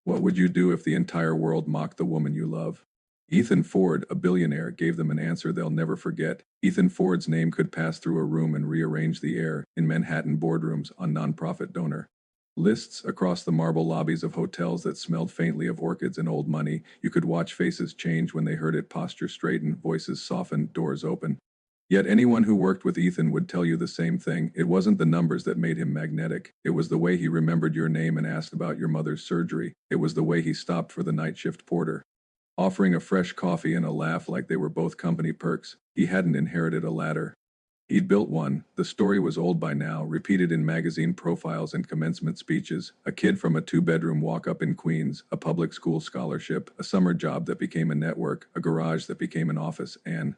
What would you do if the entire world mocked the woman you love? Ethan Ford, a billionaire, gave them an answer they'll never forget. Ethan Ford's name could pass through a room and rearrange the air in Manhattan boardrooms on nonprofit donor lists across the marble lobbies of hotels that smelled faintly of orchids and old money. You could watch faces change when they heard it, posture straighten, voices soften, doors open. Yet anyone who worked with Ethan would tell you the same thing. It wasn't the numbers that made him magnetic. It was the way he remembered your name and asked about your mother's surgery. It was the way he stopped for the night shift porter, offering a fresh coffee and a laugh like they were both company perks. He hadn't inherited a ladder. He'd built one. The story was old by now, repeated in magazine profiles and commencement speeches. A kid from a two-bedroom walk-up in Queens, a public school scholarship, a summer job that became a network, a garage that became an office, an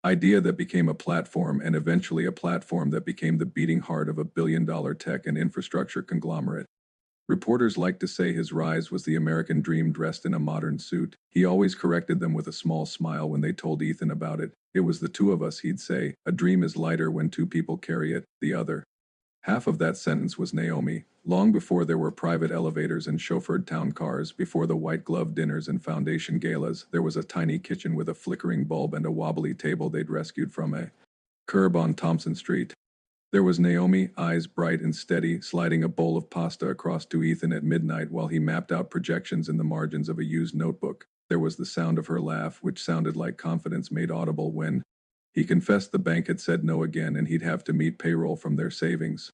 idea that became a platform, and eventually a platform that became the beating heart of a billion-dollar tech and infrastructure conglomerate. Reporters liked to say his rise was the American dream dressed in a modern suit. He always corrected them with a small smile when they told Ethan about it. It was the two of us, he'd say. A dream is lighter when two people carry it, the other. Half of that sentence was Naomi. Long before there were private elevators and chauffeured town cars, before the white-glove dinners and foundation galas, there was a tiny kitchen with a flickering bulb and a wobbly table they'd rescued from a curb on Thompson Street. There was Naomi, eyes bright and steady, sliding a bowl of pasta across to Ethan at midnight while he mapped out projections in the margins of a used notebook. There was the sound of her laugh, which sounded like confidence made audible when he confessed the bank had said no again and he'd have to meet payroll from their savings.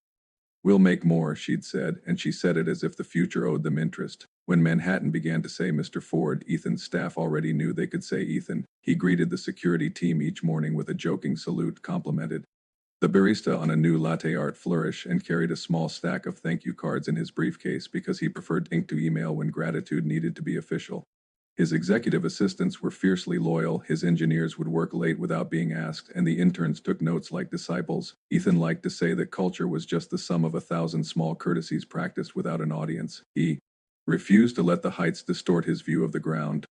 "We'll make more," she'd said, and she said it as if the future owed them interest. When Manhattan began to say Mr. Ford, Ethan's staff already knew they could say Ethan. He greeted the security team each morning with a joking salute, complimented the barista on a new latte art flourish, and carried a small stack of thank you cards in his briefcase because he preferred ink to email when gratitude needed to be official. His executive assistants were fiercely loyal, his engineers would work late without being asked, and the interns took notes like disciples. Ethan liked to say that culture was just the sum of 1,000 small courtesies practiced without an audience. He refused to let the heights distort his view of the ground.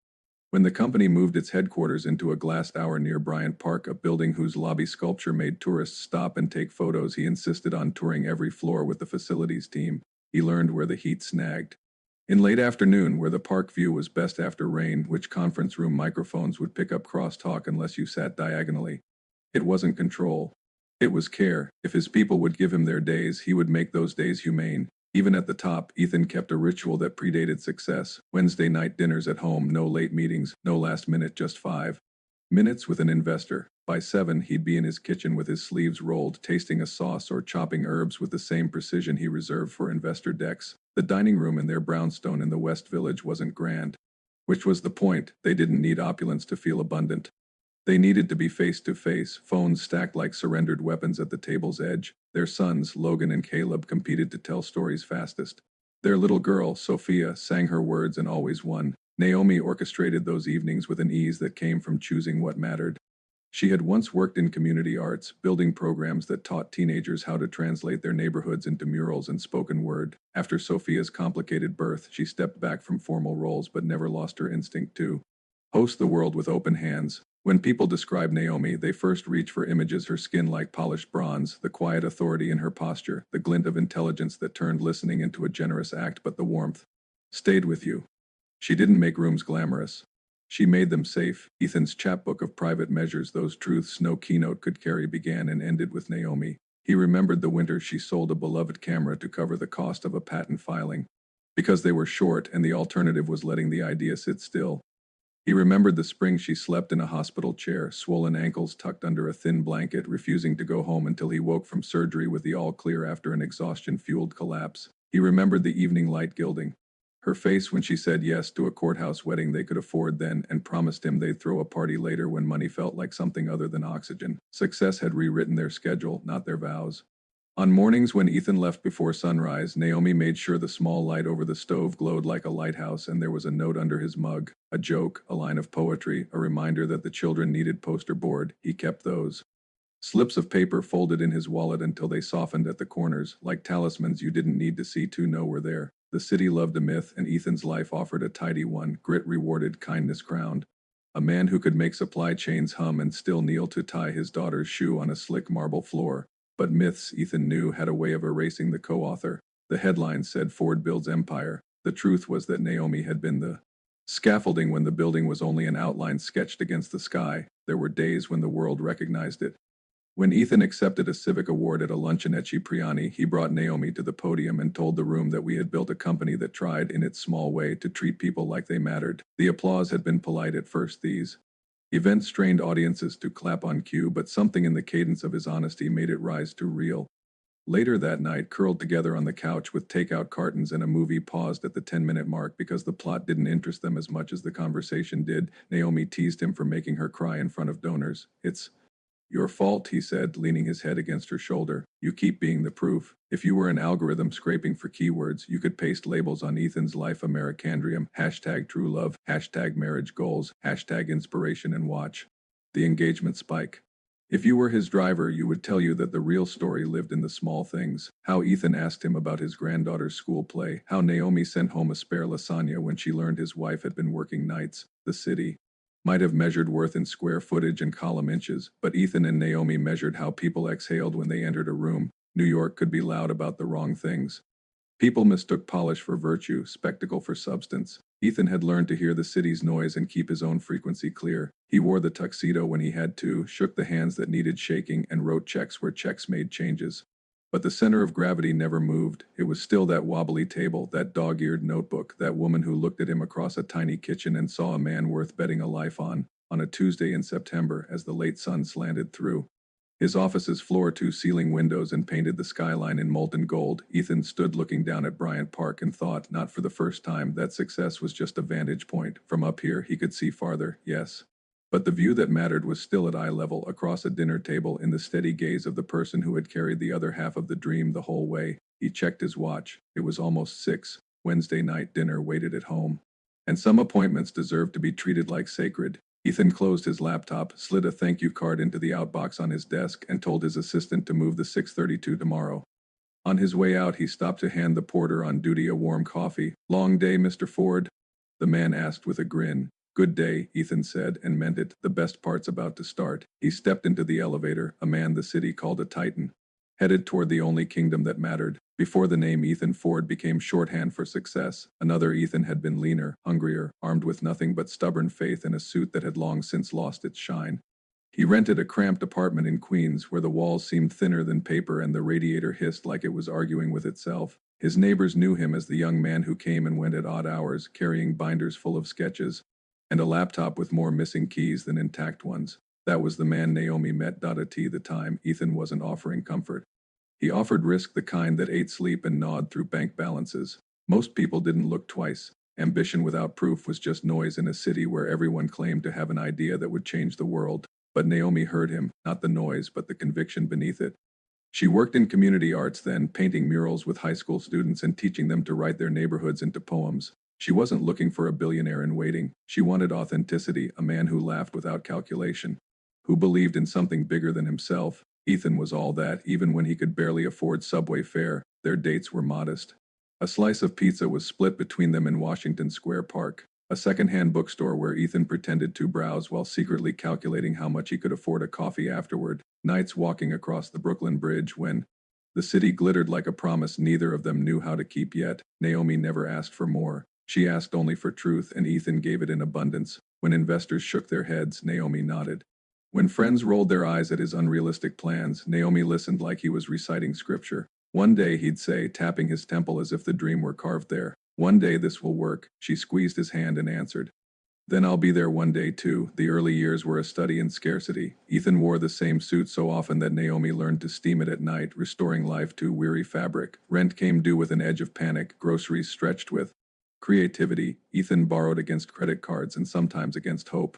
When the company moved its headquarters into a glass tower near Bryant Park, a building whose lobby sculpture made tourists stop and take photos, he insisted on touring every floor with the facilities team. He learned where the heat snagged in late afternoon, where the park view was best after rain, which conference room microphones would pick up crosstalk unless you sat diagonally. It wasn't control. It was care. If his people would give him their days, he would make those days humane. Even at the top, Ethan kept a ritual that predated success. Wednesday night dinners at home, no late meetings, no last minute, just 5 minutes with an investor. By 7, he'd be in his kitchen with his sleeves rolled, tasting a sauce or chopping herbs with the same precision he reserved for investor decks. The dining room in their brownstone in the West Village wasn't grand. Which was the point. They didn't need opulence to feel abundant. They needed to be face to face, phones stacked like surrendered weapons at the table's edge. Their sons, Logan and Caleb, competed to tell stories fastest. Their little girl, Sophia, sang her words and always won. Naomi orchestrated those evenings with an ease that came from choosing what mattered. She had once worked in community arts, building programs that taught teenagers how to translate their neighborhoods into murals and spoken word. After Sophia's complicated birth, she stepped back from formal roles but never lost her instinct to host the world with open hands. When people describe Naomi, they first reach for images: her skin like polished bronze, the quiet authority in her posture, the glint of intelligence that turned listening into a generous act, but the warmth stayed with you. She didn't make rooms glamorous. She made them safe. Ethan's chapbook of private measures, those truths no keynote could carry, began and ended with Naomi. He remembered the winter she sold a beloved camera to cover the cost of a patent filing, because they were short and the alternative was letting the idea sit still. He remembered the spring she slept in a hospital chair, swollen ankles tucked under a thin blanket, refusing to go home until he woke from surgery with the all clear after an exhaustion-fueled collapse. He remembered the evening light gilding her face when she said yes to a courthouse wedding they could afford then and promised him they'd throw a party later when money felt like something other than oxygen. Success had rewritten their schedule, not their vows. On mornings when Ethan left before sunrise, Naomi made sure the small light over the stove glowed like a lighthouse, and there was a note under his mug, a joke, a line of poetry, a reminder that the children needed poster board. He kept those slips of paper folded in his wallet until they softened at the corners, like talismans you didn't need to see to know were there. The city loved a myth, and Ethan's life offered a tidy one: grit rewarded, kindness crowned. A man who could make supply chains hum and still kneel to tie his daughter's shoe on a slick marble floor. But myths, Ethan knew, had a way of erasing the co-author. The headline said Ford builds empire. The truth was that Naomi had been the scaffolding when the building was only an outline sketched against the sky. There were days when the world recognized it. When Ethan accepted a civic award at a luncheon at Cipriani, he brought Naomi to the podium and told the room that we had built a company that tried, in its small way, to treat people like they mattered. The applause had been polite at first. These events strained audiences to clap on cue, but something in the cadence of his honesty made it rise to real. Later that night, curled together on the couch with takeout cartons and a movie paused at the 10-minute mark because the plot didn't interest them as much as the conversation did, Naomi teased him for making her cry in front of donors. "It's your fault," he said, leaning his head against her shoulder. "You keep being the proof. If you were an algorithm scraping for keywords, you could paste labels on Ethan's life: Americandrium, #true love, #marriage goals, #inspiration, and watch the engagement spike. If you were his driver, you would tell you that the real story lived in the small things. How Ethan asked him about his granddaughter's school play, how Naomi sent home a spare lasagna when she learned his wife had been working nights. The city might have measured worth in square footage and column inches, but Ethan and Naomi measured how people exhaled when they entered a room. New York could be loud about the wrong things. People mistook polish for virtue, spectacle for substance. Ethan had learned to hear the city's noise and keep his own frequency clear. He wore the tuxedo when he had to, shook the hands that needed shaking, and wrote checks where checks made changes. But the center of gravity never moved. It was still that wobbly table, that dog-eared notebook, that woman who looked at him across a tiny kitchen and saw a man worth betting a life on a Tuesday in September as the late sun slanted through his office's floor-to-ceiling windows and painted the skyline in molten gold. Ethan stood looking down at Bryant Park and thought, not for the first time, that success was just a vantage point. From up here, he could see farther, yes. But the view that mattered was still at eye level, across a dinner table, in the steady gaze of the person who had carried the other half of the dream the whole way. He checked his watch. It was almost 6. Wednesday night dinner waited at home. And some appointments deserved to be treated like sacred. Ethan closed his laptop, slid a thank you card into the outbox on his desk, and told his assistant to move the 6:32 tomorrow. On his way out, he stopped to hand the porter on duty a warm coffee. "Long day, Mr. Ford?" the man asked with a grin. "Good day," Ethan said, and meant it. The best part's about to start. He stepped into the elevator, a man the city called a titan, headed toward the only kingdom that mattered. Before the name Ethan Ford became shorthand for success, another Ethan had been leaner, hungrier, armed with nothing but stubborn faith and a suit that had long since lost its shine. He rented a cramped apartment in Queens where the walls seemed thinner than paper and the radiator hissed like it was arguing with itself. His neighbors knew him as the young man who came and went at odd hours, carrying binders full of sketches and a laptop with more missing keys than intact ones. That was the man Naomi met. At the time, Ethan wasn't offering comfort. He offered risk, the kind that ate sleep and gnawed through bank balances. Most people didn't look twice. Ambition without proof was just noise in a city where everyone claimed to have an idea that would change the world. But Naomi heard him, not the noise, but the conviction beneath it. She worked in community arts then, painting murals with high school students and teaching them to write their neighborhoods into poems. She wasn't looking for a billionaire in waiting. She wanted authenticity, a man who laughed without calculation, who believed in something bigger than himself. Ethan was all that, even when he could barely afford subway fare. Their dates were modest. A slice of pizza was split between them in Washington Square Park, a second-hand bookstore where Ethan pretended to browse while secretly calculating how much he could afford a coffee afterward. Nights walking across the Brooklyn Bridge when the city glittered like a promise neither of them knew how to keep yet. Naomi never asked for more. She asked only for truth, and Ethan gave it in abundance. When investors shook their heads, Naomi nodded. When friends rolled their eyes at his unrealistic plans, Naomi listened like he was reciting scripture. One day, he'd say, tapping his temple as if the dream were carved there, "One day this will work." She squeezed his hand and answered, "Then I'll be there one day too." The early years were a study in scarcity. Ethan wore the same suit so often that Naomi learned to steam it at night, restoring life to weary fabric. Rent came due with an edge of panic, groceries stretched with creativity. Ethan borrowed against credit cards and sometimes against hope.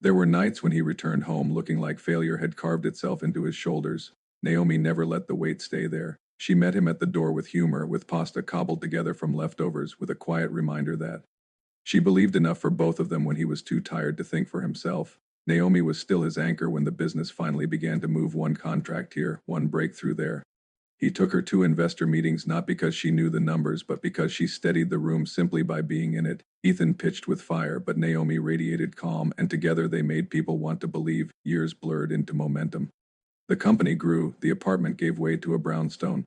There were nights when he returned home looking like failure had carved itself into his shoulders. Naomi never let the weight stay there. She met him at the door with humor, with pasta cobbled together from leftovers, with a quiet reminder that she believed enough for both of them when he was too tired to think for himself. Naomi was still his anchor when the business finally began to move, one contract here, one breakthrough there. He took her to investor meetings not because she knew the numbers, but because she steadied the room simply by being in it. Ethan pitched with fire, but Naomi radiated calm, and together they made people want to believe. Years blurred into momentum. The company grew. The apartment gave way to a brownstone.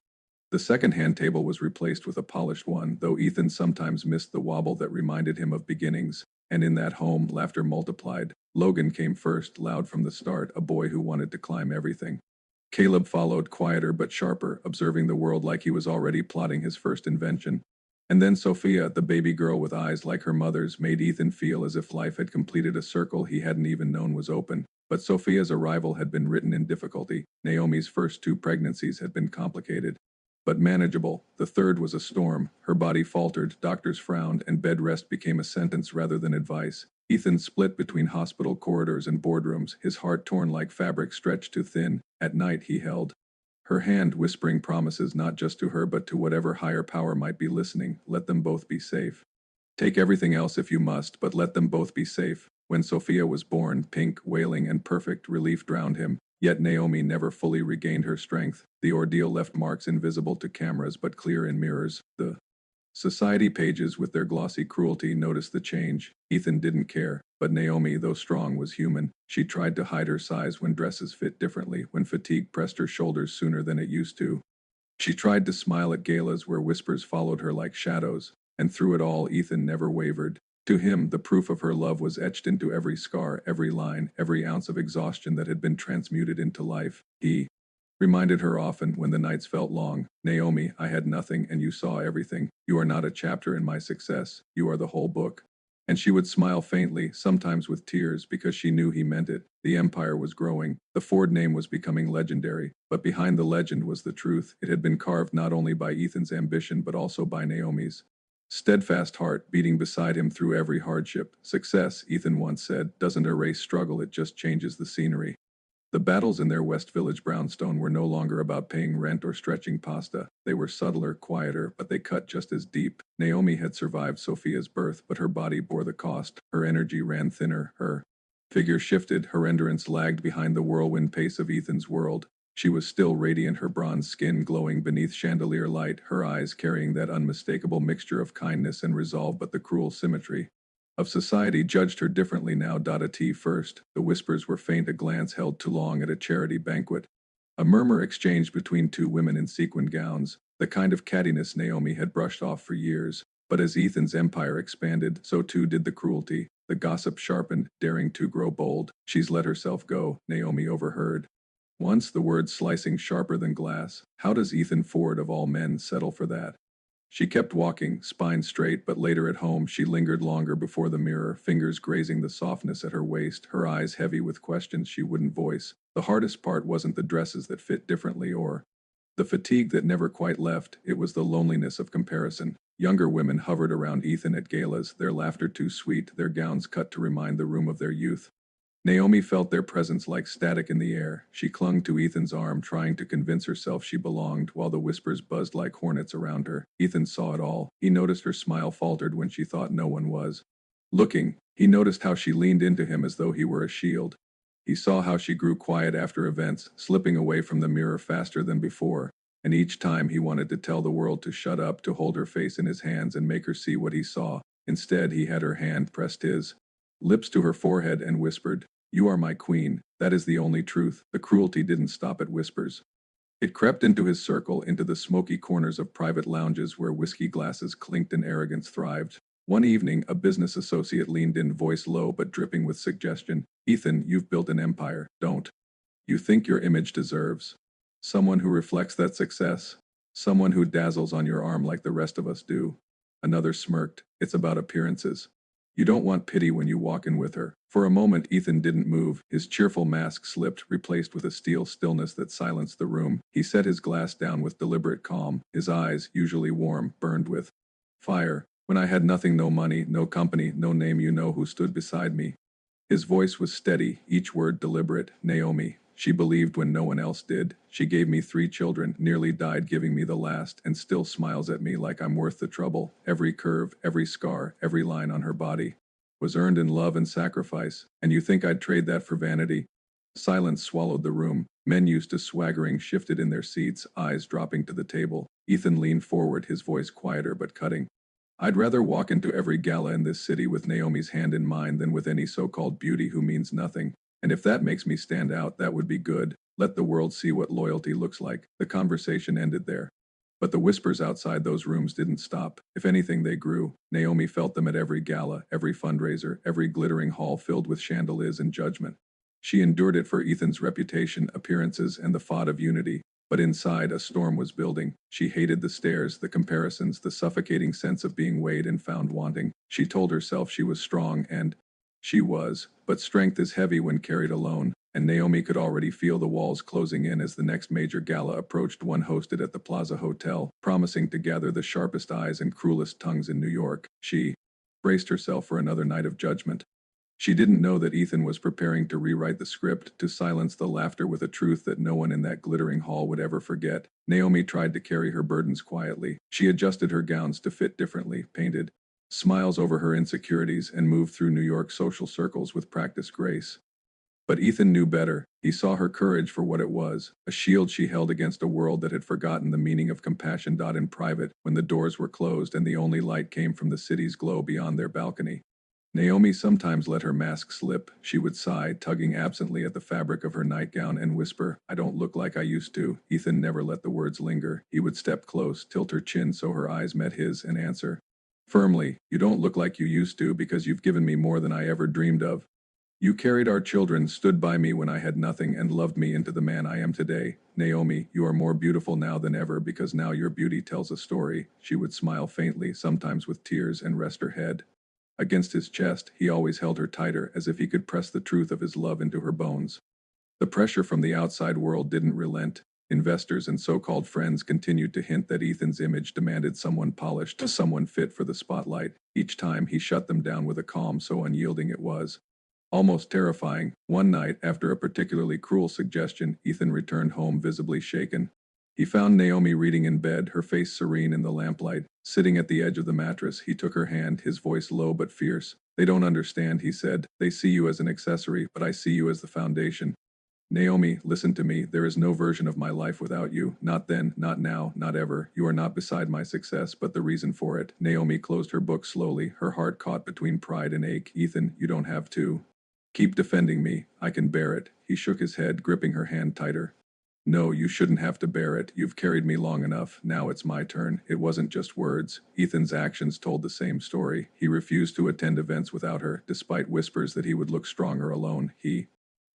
The second-hand table was replaced with a polished one, though Ethan sometimes missed the wobble that reminded him of beginnings. And in that home, laughter multiplied. Logan came first, loud from the start, a boy who wanted to climb everything. Caleb followed, quieter but sharper, observing the world like he was already plotting his first invention. And then Sophia, the baby girl with eyes like her mother's, made Ethan feel as if life had completed a circle he hadn't even known was open. But Sophia's arrival had been written in difficulty. Naomi's first two pregnancies had been complicated, but manageable. The third was a storm. Her body faltered, doctors frowned, and bed rest became a sentence rather than advice. Ethan split between hospital corridors and boardrooms, his heart torn like fabric stretched too thin. At night he held her hand, whispering promises not just to her but to whatever higher power might be listening. Let them both be safe. Take everything else if you must, but let them both be safe. When Sophia was born, pink, wailing, and perfect, relief drowned him. Yet Naomi never fully regained her strength. The ordeal left marks invisible to cameras but clear in mirrors. The society pages with their glossy cruelty noticed the change. Ethan didn't care, but Naomi, though strong, was human. She tried to hide her size when dresses fit differently, when fatigue pressed her shoulders sooner than it used to. She tried to smile at galas where whispers followed her like shadows, and through it all Ethan never wavered. To him, the proof of her love was etched into every scar, every line, every ounce of exhaustion that had been transmuted into life. He reminded her often when the nights felt long, "Naomi, I had nothing and you saw everything. You are not a chapter in my success. You are the whole book." And she would smile faintly, sometimes with tears, because she knew he meant it. The empire was growing. The Ford name was becoming legendary. But behind the legend was the truth. It had been carved not only by Ethan's ambition but also by Naomi's steadfast heart, beating beside him through every hardship. Success, Ethan once said, doesn't erase struggle, it just changes the scenery. The battles in their West Village brownstone were no longer about paying rent or stretching pasta. They were subtler, quieter, but they cut just as deep. Naomi had survived Sophia's birth, but her body bore the cost. Her energy ran thinner, her figure shifted, her endurance lagged behind the whirlwind pace of Ethan's world. She was still radiant, her bronze skin glowing beneath chandelier light, her eyes carrying that unmistakable mixture of kindness and resolve, but the cruel symmetry of society judged her differently now. At first, the whispers were faint, a glance held too long at a charity banquet, a murmur exchanged between two women in sequined gowns, the kind of cattiness Naomi had brushed off for years. But as Ethan's empire expanded, so too did the cruelty. The gossip sharpened, daring to grow bold. "She's let herself go," Naomi overheard once, the words slicing sharper than glass. How does Ethan Ford, of all men, settle for that? She kept walking, spine straight, but later at home she lingered longer before the mirror, fingers grazing the softness at her waist, her eyes heavy with questions she wouldn't voice. The hardest part wasn't the dresses that fit differently or the fatigue that never quite left, it was the loneliness of comparison. Younger women hovered around Ethan at galas, their laughter too sweet, their gowns cut to remind the room of their youth. Naomi felt their presence like static in the air. She clung to Ethan's arm, trying to convince herself she belonged, while the whispers buzzed like hornets around her. Ethan saw it all. He noticed her smile faltered when she thought no one was looking. He noticed how she leaned into him as though he were a shield. He saw how she grew quiet after events, slipping away from the mirror faster than before. And each time he wanted to tell the world to shut up, to hold her face in his hands and make her see what he saw. Instead, he had her hand pressed his lips to her forehead and whispered, "You are my queen. That is the only truth." The cruelty didn't stop at whispers. It crept into his circle, into the smoky corners of private lounges where whiskey glasses clinked and arrogance thrived. One evening, a business associate leaned in, voice low but dripping with suggestion. "Ethan, you've built an empire, don't you think your image deserves someone who reflects that success? Someone who dazzles on your arm like the rest of us do?" Another smirked. "It's about appearances. You don't want pity when you walk in with her." For a moment, Ethan didn't move. His cheerful mask slipped, replaced with a steel stillness that silenced the room. He set his glass down with deliberate calm. His eyes, usually warm, burned with fire. "When I had nothing, no money, no company, no name, you know who stood beside me." His voice was steady, each word deliberate. "Naomi. She believed when no one else did. She gave me 3 children, nearly died giving me the last, and still smiles at me like I'm worth the trouble. Every curve, every scar, every line on her body was earned in love and sacrifice. And you think I'd trade that for vanity?" Silence swallowed the room. Men used to swaggering shifted in their seats, eyes dropping to the table. Ethan leaned forward, his voice quieter but cutting. "I'd rather walk into every gala in this city with Naomi's hand in mine than with any so-called beauty who means nothing. And if that makes me stand out, that would be good. Let the world see what loyalty looks like." The conversation ended there. But the whispers outside those rooms didn't stop. If anything, they grew. Naomi felt them at every gala, every fundraiser, every glittering hall filled with chandeliers and judgment. She endured it for Ethan's reputation, appearances, and the thought of unity. But inside, a storm was building. She hated the stares, the comparisons, the suffocating sense of being weighed and found wanting. She told herself she was strong, and she was. But strength is heavy when carried alone, and Naomi could already feel the walls closing in as the next major gala approached, one hosted at the Plaza Hotel, promising to gather the sharpest eyes and cruelest tongues in New York. She braced herself for another night of judgment. She didn't know that Ethan was preparing to rewrite the script, to silence the laughter with a truth that no one in that glittering hall would ever forget. Naomi tried to carry her burdens quietly. She adjusted her gowns to fit differently, painted smiles over her insecurities, and moved through New York social circles with practiced grace. But Ethan knew better. He saw her courage for what it was, a shield she held against a world that had forgotten the meaning of compassion. In private, when the doors were closed and the only light came from the city's glow beyond their balcony, Naomi sometimes let her mask slip. She would sigh, tugging absently at the fabric of her nightgown, and whisper, "I don't look like I used to." Ethan never let the words linger. He would step close, tilt her chin so her eyes met his, and answer firmly, "You don't look like you used to because you've given me more than I ever dreamed of. You carried our children, stood by me when I had nothing, and loved me into the man I am today. Naomi, you are more beautiful now than ever because now your beauty tells a story." She would smile faintly, sometimes with tears, and rest her head against his chest. He always held her tighter, as if he could press the truth of his love into her bones. The pressure from the outside world didn't relent. Investors and so-called friends continued to hint that Ethan's image demanded someone polished, someone fit for the spotlight. Each time he shut them down with a calm so unyielding it was almost terrifying. One night, after a particularly cruel suggestion, Ethan returned home visibly shaken. He found Naomi reading in bed, her face serene in the lamplight. Sitting at the edge of the mattress, he took her hand, his voice low but fierce. "They don't understand," he said. "They see you as an accessory, but I see you as the foundation. Naomi, listen to me. There is no version of my life without you. Not then, not now, not ever. You are not beside my success, but the reason for it." Naomi closed her book slowly, her heart caught between pride and ache. "Ethan, you don't have to keep defending me. I can bear it." He shook his head, gripping her hand tighter. "No, you shouldn't have to bear it. You've carried me long enough. Now it's my turn." It wasn't just words. Ethan's actions told the same story. He refused to attend events without her, despite whispers that he would look stronger alone. He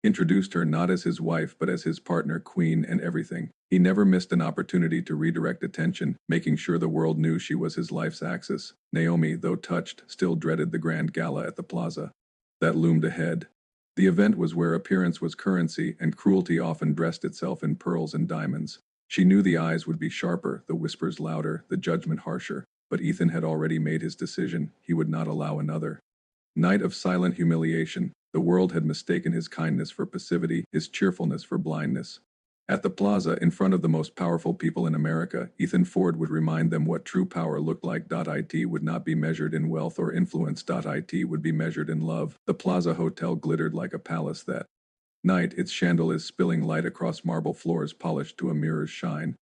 introduced her not as his wife but as his partner, queen, and everything. He never missed an opportunity to redirect attention, making sure the world knew she was his life's axis. Naomi, though touched, still dreaded the grand gala at the plaza that loomed ahead. The event was where appearance was currency, and cruelty often dressed itself in pearls and diamonds. She knew the eyes would be sharper, the whispers louder, the judgment harsher, but Ethan had already made his decision. He would not allow another night of silent humiliation. The world had mistaken his kindness for passivity, his cheerfulness for blindness. At the plaza, in front of the most powerful people in America, Ethan Ford would remind them what true power looked like. It would not be measured in wealth or influence. It would be measured in love. The Plaza Hotel glittered like a palace that night, its chandeliers spilling light across marble floors polished to a mirror's shine.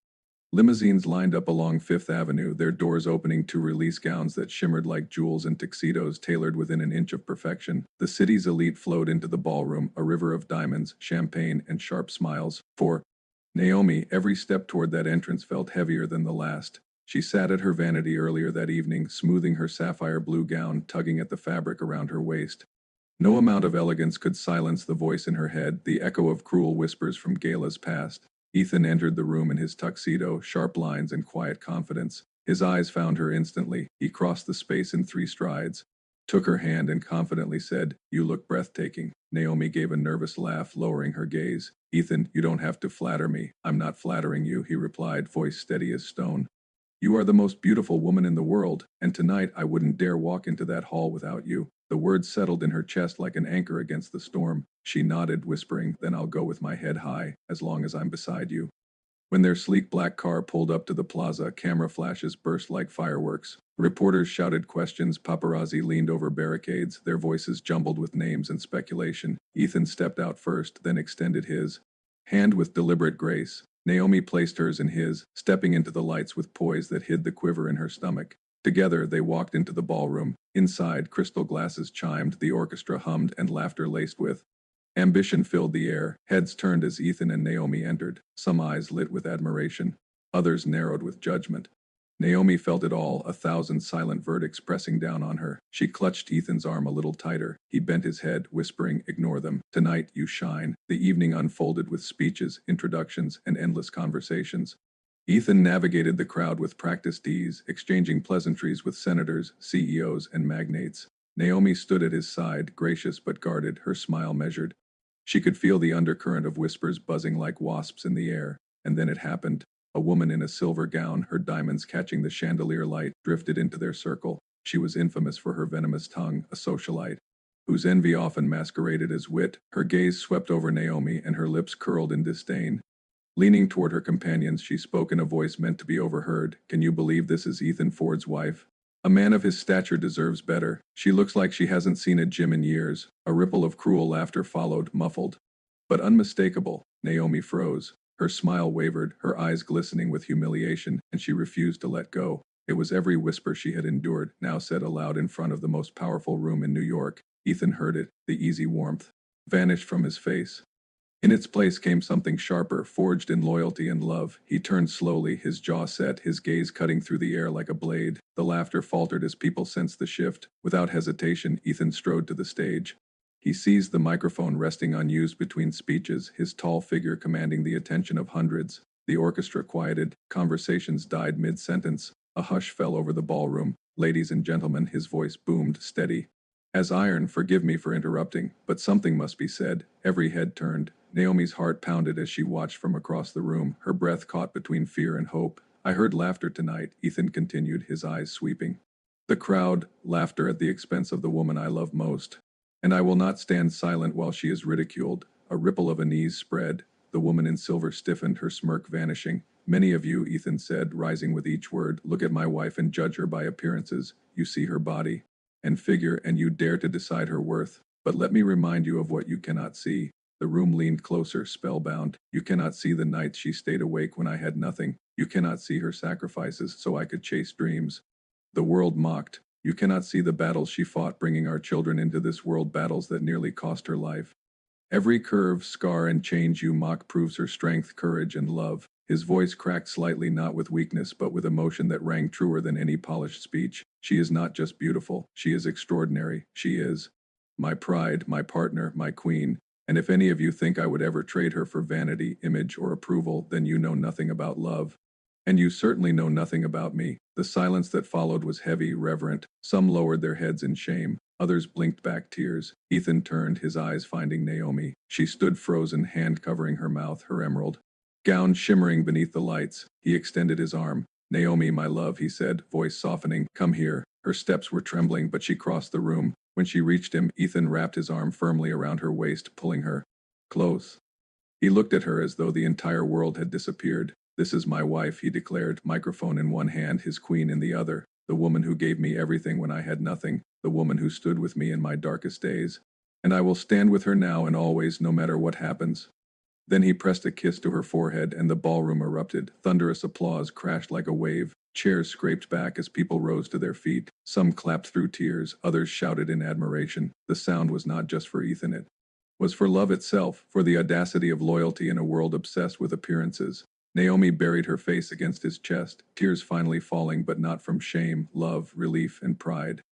Limousines lined up along Fifth Avenue, their doors opening to release gowns that shimmered like jewels and tuxedos tailored within an inch of perfection. The city's elite flowed into the ballroom, a river of diamonds, champagne, and sharp smiles. For Naomi, every step toward that entrance felt heavier than the last. She sat at her vanity earlier that evening, smoothing her sapphire blue gown, tugging at the fabric around her waist. No amount of elegance could silence the voice in her head, the echo of cruel whispers from Gala's past. Ethan entered the room in his tuxedo, sharp lines and quiet confidence. His eyes found her instantly. He crossed the space in 3 strides, took her hand, and confidently said, "You look breathtaking." Naomi gave a nervous laugh, lowering her gaze. "Ethan, you don't have to flatter me." "I'm not flattering you," he replied, voice steady as stone. "You are the most beautiful woman in the world, and tonight I wouldn't dare walk into that hall without you." The words settled in her chest like an anchor against the storm. She nodded, whispering, "Then I'll go with my head high, as long as I'm beside you." When their sleek black car pulled up to the plaza, camera flashes burst like fireworks. Reporters shouted questions, paparazzi leaned over barricades, their voices jumbled with names and speculation. Ethan stepped out first, then extended his hand with deliberate grace. Naomi placed hers in his, stepping into the lights with poise that hid the quiver in her stomach. Together, they walked into the ballroom. Inside, crystal glasses chimed, the orchestra hummed, and laughter laced with ambition filled the air. Heads turned as Ethan and Naomi entered, some eyes lit with admiration. Others narrowed with judgment. Naomi felt it all, a thousand silent verdicts pressing down on her. She clutched Ethan's arm a little tighter. He bent his head, whispering, "Ignore them. Tonight you shine." The evening unfolded with speeches, introductions, and endless conversations. Ethan navigated the crowd with practiced ease, exchanging pleasantries with senators, CEOs, and magnates. Naomi stood at his side, gracious but guarded, her smile measured. She could feel the undercurrent of whispers buzzing like wasps in the air. And then it happened. A woman in a silver gown, her diamonds catching the chandelier light, drifted into their circle. She was infamous for her venomous tongue, a socialite, whose envy often masqueraded as wit. Her gaze swept over Naomi, and her lips curled in disdain. Leaning toward her companions, she spoke in a voice meant to be overheard. "Can you believe this is Ethan Ford's wife? A man of his stature deserves better. She looks like she hasn't seen a gym in years." A ripple of cruel laughter followed, muffled but unmistakable. Naomi froze. Her smile wavered, her eyes glistening with humiliation, and she refused to let go. It was every whisper she had endured, now said aloud in front of the most powerful room in New York. Ethan heard it. The easy warmth vanished from his face. In its place came something sharper, forged in loyalty and love. He turned slowly, his jaw set, his gaze cutting through the air like a blade. The laughter faltered as people sensed the shift. Without hesitation, Ethan strode to the stage. He seized the microphone resting unused between speeches, his tall figure commanding the attention of hundreds. The orchestra quieted, conversations died mid-sentence. A hush fell over the ballroom. "Ladies and gentlemen," his voice boomed, steady as iron. "Forgive me for interrupting, but something must be said." Every head turned. Naomi's heart pounded as she watched from across the room, her breath caught between fear and hope. "I heard laughter tonight," Ethan continued, his eyes sweeping the crowd, "laughter at the expense of the woman I love most. And I will not stand silent while she is ridiculed." A ripple of unease spread. The woman in silver stiffened, her smirk vanishing. "Many of you," Ethan said, rising with each word, "look at my wife and judge her by appearances. You see her body and figure, and you dare to decide her worth. But let me remind you of what you cannot see." The room leaned closer, spellbound. "You cannot see the nights she stayed awake when I had nothing. You cannot see her sacrifices so I could chase dreams." The world mocked. "You cannot see the battles she fought bringing our children into this world, battles that nearly cost her life. Every curve, scar, and change you mock proves her strength, courage, and love." His voice cracked slightly, not with weakness but with emotion that rang truer than any polished speech. "She is not just beautiful, she is extraordinary. She is my pride, my partner, my queen. And if any of you think I would ever trade her for vanity, image, or approval, then you know nothing about love. And you certainly know nothing about me." The silence that followed was heavy, reverent. Some lowered their heads in shame. Others blinked back tears. Ethan turned, his eyes finding Naomi. She stood frozen, hand covering her mouth, her emerald gown shimmering beneath the lights. He extended his arm. "Naomi, my love," he said, voice softening. "Come here." Her steps were trembling, but she crossed the room. When she reached him, Ethan wrapped his arm firmly around her waist, pulling her close. He looked at her as though the entire world had disappeared. "This is my wife," he declared, microphone in one hand, his queen in the other. "The woman who gave me everything when I had nothing. The woman who stood with me in my darkest days. And I will stand with her now and always, no matter what happens." Then he pressed a kiss to her forehead, and the ballroom erupted. Thunderous applause crashed like a wave. Chairs scraped back as people rose to their feet. Some clapped through tears, others shouted in admiration. The sound was not just for Ethan, it was for love itself, for the audacity of loyalty in a world obsessed with appearances. Naomi buried her face against his chest, tears finally falling, but not from shame, love, relief, and pride.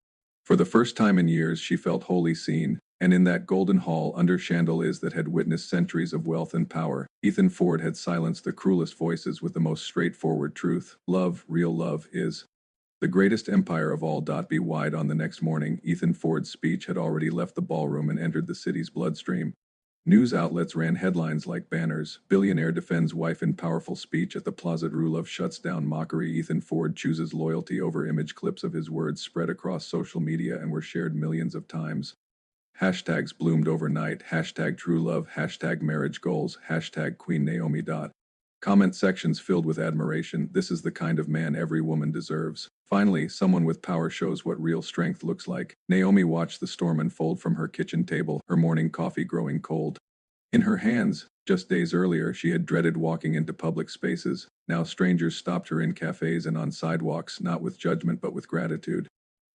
For the first time in years, she felt wholly seen. And in that golden hall under chandeliers that had witnessed centuries of wealth and power, Ethan Ford had silenced the cruelest voices with the most straightforward truth. Love, real love, is the greatest empire of all. Be wide on the next morning, Ethan Ford's speech had already left the ballroom and entered the city's bloodstream. News outlets ran headlines like banners: "Billionaire defends wife in powerful speech at the Plaza Hotel. Love shuts down mockery. Ethan Ford chooses loyalty over image." Clips of his words spread across social media and were shared millions of times. Hashtags bloomed overnight. Hashtag true love, hashtag marriage goals, hashtag Queen Naomi. Comment sections filled with admiration. "This is the kind of man every woman deserves. Finally, someone with power shows what real strength looks like." Naomi watched the storm unfold from her kitchen table, her morning coffee growing cold in her hands. Just days earlier, she had dreaded walking into public spaces. Now strangers stopped her in cafes and on sidewalks, not with judgment but with gratitude.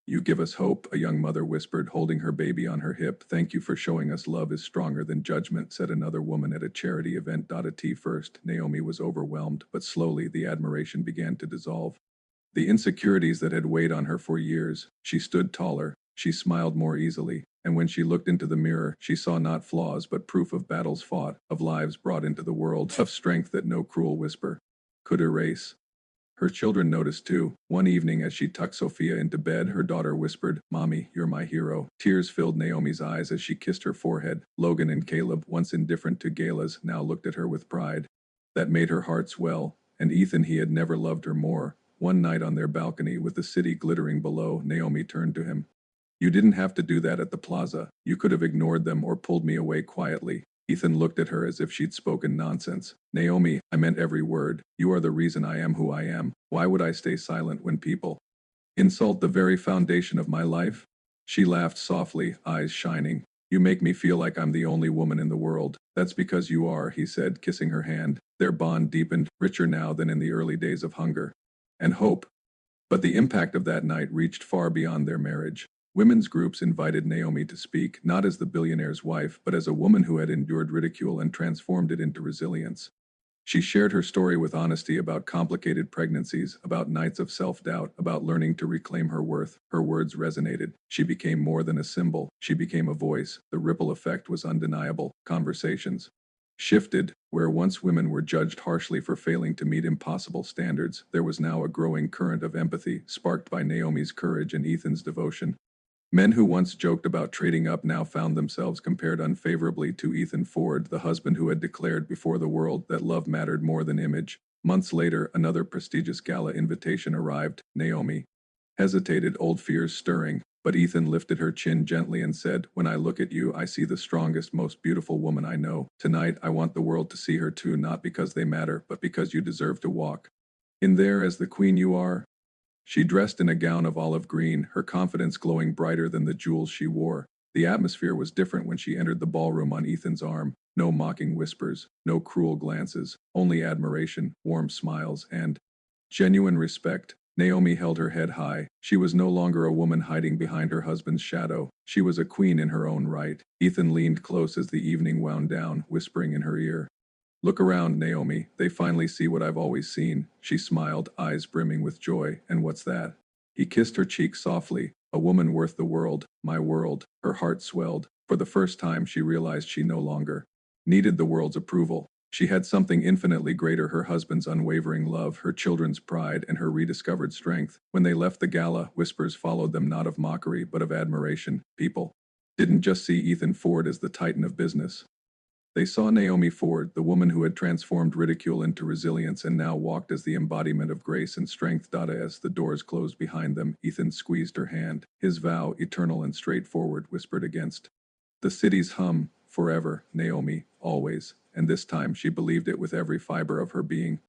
You give us hope, a young mother whispered, holding her baby on her hip. Thank you for showing us love is stronger than judgment, said another woman at a charity event. At first, Naomi was overwhelmed, but slowly the admiration began to dissolve. The insecurities that had weighed on her for years, she stood taller, she smiled more easily, and when she looked into the mirror, she saw not flaws but proof of battles fought, of lives brought into the world, of strength that no cruel whisper could erase. Her children noticed too. One evening as she tucked Sophia into bed, her daughter whispered, "Mommy, you're my hero." Tears filled Naomi's eyes as she kissed her forehead. Logan and Caleb, once indifferent to galas, now looked at her with pride. That made her heart swell, and Ethan, he had never loved her more. One night on their balcony, with the city glittering below, Naomi turned to him. "You didn't have to do that at the plaza. You could have ignored them or pulled me away quietly." Ethan looked at her as if she'd spoken nonsense. "Naomi, I meant every word. You are the reason I am who I am. Why would I stay silent when people insult the very foundation of my life?" She laughed softly, eyes shining. "You make me feel like I'm the only woman in the world." "That's because you are," he said, kissing her hand. Their bond deepened, richer now than in the early days of hunger and hope. But the impact of that night reached far beyond their marriage. Women's groups invited Naomi to speak, not as the billionaire's wife, but as a woman who had endured ridicule and transformed it into resilience. She shared her story with honesty about complicated pregnancies, about nights of self-doubt, about learning to reclaim her worth. Her words resonated. She became more than a symbol. She became a voice. The ripple effect was undeniable. Conversations shifted. Where once women were judged harshly for failing to meet impossible standards, there was now a growing current of empathy, sparked by Naomi's courage and Ethan's devotion. Men who once joked about trading up now found themselves compared unfavorably to Ethan Ford, the husband who had declared before the world that love mattered more than image. Months later, another prestigious gala invitation arrived. Naomi hesitated, old fears stirring, but Ethan lifted her chin gently and said, "When I look at you, I see the strongest, most beautiful woman I know. Tonight, I want the world to see her too, not because they matter, but because you deserve to walk in there as the queen you are." She dressed in a gown of olive green, her confidence glowing brighter than the jewels she wore. The atmosphere was different when she entered the ballroom on Ethan's arm. No mocking whispers, no cruel glances, only admiration, warm smiles, and genuine respect. Naomi held her head high. She was no longer a woman hiding behind her husband's shadow. She was a queen in her own right. Ethan leaned close as the evening wound down, whispering in her ear, "Look around, Naomi. They finally see what I've always seen." She smiled, eyes brimming with joy. "And what's that?" He kissed her cheek softly. "A woman worth the world, my world." Her heart swelled. For the first time, she realized she no longer needed the world's approval. She had something infinitely greater: her husband's unwavering love, her children's pride, and her rediscovered strength. When they left the gala, whispers followed them, not of mockery, but of admiration. People didn't just see Ethan Ford as the titan of business. They saw Naomi Ford, the woman who had transformed ridicule into resilience and now walked as the embodiment of grace and strength. As the doors closed behind them, Ethan squeezed her hand. His vow, eternal and straightforward, whispered against the city's hum, "Forever, Naomi, always." And this time she believed it with every fiber of her being.